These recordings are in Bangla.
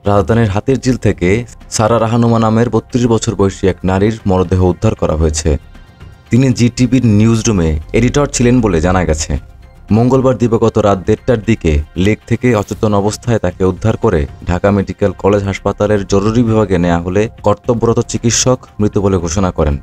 রাজধানীর হাতিরঝিল থেকে সারা রাহানুমা নামের ৩২ বছর বয়সী এক নারীর মরদেহ উদ্ধার করা হয়েছে। তিনি জিটিভির নিউজরুমে এডিটর ছিলেন বলে জানা গেছে। মঙ্গলবার দিবাগত রাত ১:৩০টার দিকে লেক থেকে অচেতন অবস্থায় তাকে উদ্ধার করে ঢাকা মেডিকেল কলেজ হাসপাতালের জরুরি বিভাগে নেওয়া হলে কর্তব্যরত চিকিৎসক মৃত বলে ঘোষণা করেন।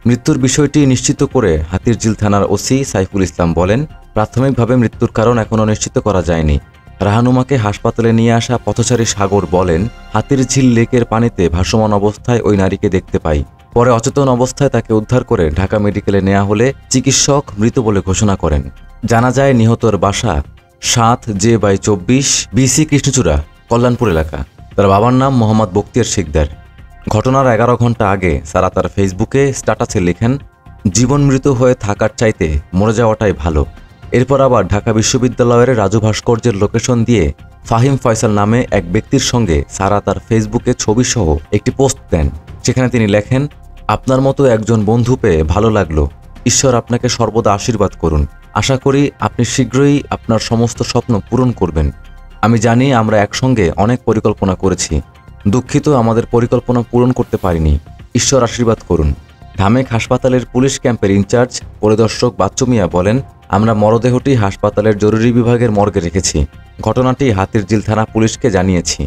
মৃত্যুর বিষয়টি নিশ্চিত করে হাতিরঝিল থানার ওসি সাইফুল ইসলাম বলেন, প্রাথমিকভাবে মৃত্যুর কারণ এখনও নিশ্চিত করা যায়নি। রাহানুমাকে হাসপাতালে নিয়ে আসা পথচারী সাগর বলেন, হাতিরঝিল লেকের পানিতে ভাসমান অবস্থায় ওই নারীকে দেখতে পাই। পরে অচেতন অবস্থায় তাকে উদ্ধার করে ঢাকা মেডিকেলে নেওয়া হলে চিকিৎসক মৃত বলে ঘোষণা করেন। জানা যায় নিহতর বাসা ৭J/২৪ BC কৃষ্ণচূড়া, কল্যাণপুর এলাকা। তার বাবার নাম মোহাম্মদ বখতিয়ার শিকদার। ঘটনার ১১ ঘন্টা আগে সারা তার ফেসবুকে স্ট্যাটাসে লেখেন, জীবন মৃত হয়ে থাকার চাইতে মরে যাওয়াটাই ভালো। এরপর আবার ঢাকা বিশ্ববিদ্যালয়ের রাজু ভাস্কর্যের লোকেশন দিয়ে ফাহিম ফয়সাল নামে এক ব্যক্তির সঙ্গে সারা তার ফেসবুকে ছবিসহ একটি পোস্ট দেন। সেখানে তিনি লেখেন, আপনার মতো একজন বন্ধু পেয়ে ভালো লাগলো। ঈশ্বর আপনাকে সর্বদা আশীর্বাদ করুন। আশা করি আপনি শীঘ্রই আপনার সমস্ত স্বপ্ন পূরণ করবেন। আমি জানি আমরা একসঙ্গে অনেক পরিকল্পনা করেছি। দুঃখিত আমাদের পরিকল্পনা পূরণ করতে পারিনি। ঈশ্বর আশীর্বাদ করুন। ঢামেক হাসপাতালের পুলিশ ক্যাম্পের ইনচার্জ পরিদর্শক বাচ্চু মিয়া বলেন, আমরা মরদেহটি হাসপাতালের জরুরি বিভাগের মর্গে রেখেছি। ঘটনাটি হাতিরঝিল থানা পুলিশকে জানিয়েছি।